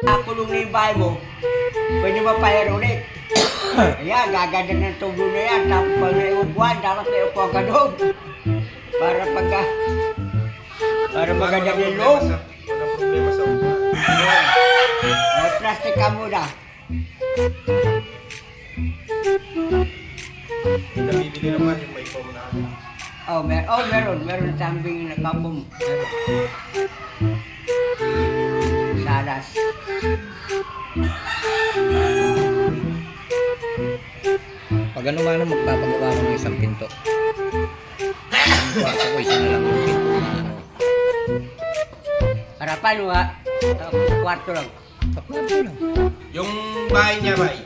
Nakulong na yung bahay mo, pwede ba fire ulit? Ayan, gaganda ng tubo na yan. Tapos pag may upuan, dapat may upuan ka doon. Para pagka... Para maganda yung loob. Walang problema sa upuan. Plastic ka muna. Yung nabibili naman yung may foam na ano. Meron. Meron sambing nakapom. Salas. Pag ano man magpapagawa ko ng isang pinto. Ang kwarto ko, isa na lang yung pinto na ano. Harapan mo ha. Kwarto lang. Sa kwarto lang. Yung bahay niya, bay.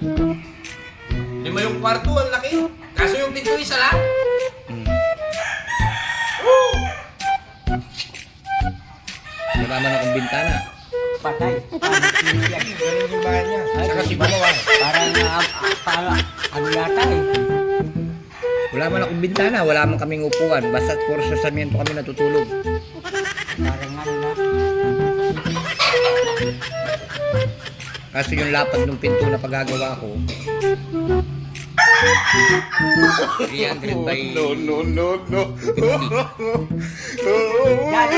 Lima yung kwarto, ang laki. Kaso yung pinto isa lang. Wala man akong bintana. Patay. Ganun yung bahay niya. Saka si gumawa. Parang ano yata eh. Wala man akong bintana, wala man kaming upuan. Basta puro sa samiento kami natutulog. Parang ano na. Kasi yung lapad ng pinto na paggagawa ko, 300 by No. 50. Yan.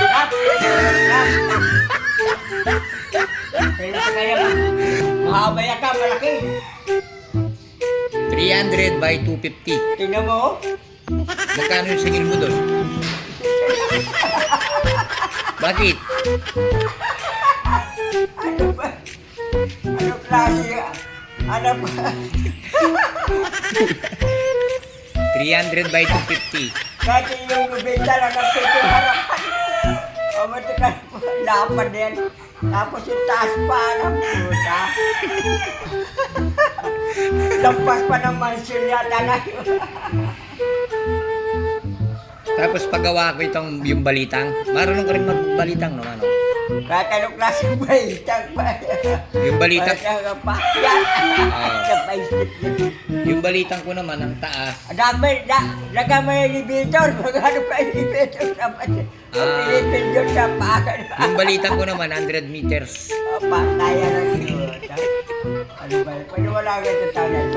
Rap. Pero sa kaya lang, mahaba yata, malaki. 300 by 250. Tingnan mo. Magkano yung singil mo doon? Bakit? Ano ba? Ano klase? Ano ba? 300 by 250. Dati yung nubenta lang ang pito harapan. O matikan po, lapad yan. Tapos yung taas pa, ng puta. Lampas pa ng mansion yata na yun. Tapos paggawa ko yung balitang. Marunong ka rin magbalitang, no? Ano? Kahit anong klase ba Yung balitang, Yan. Napaisip yun. yung balitang ko naman, ang taas. Dami, laga mo yung elevator. Magano pa yung elevator dapat. Pilipin yun sa pakan. Yung balitang ko naman, 100 meters. Pataya na yun. Ano ba yun? Pwede wala ka sa tanan.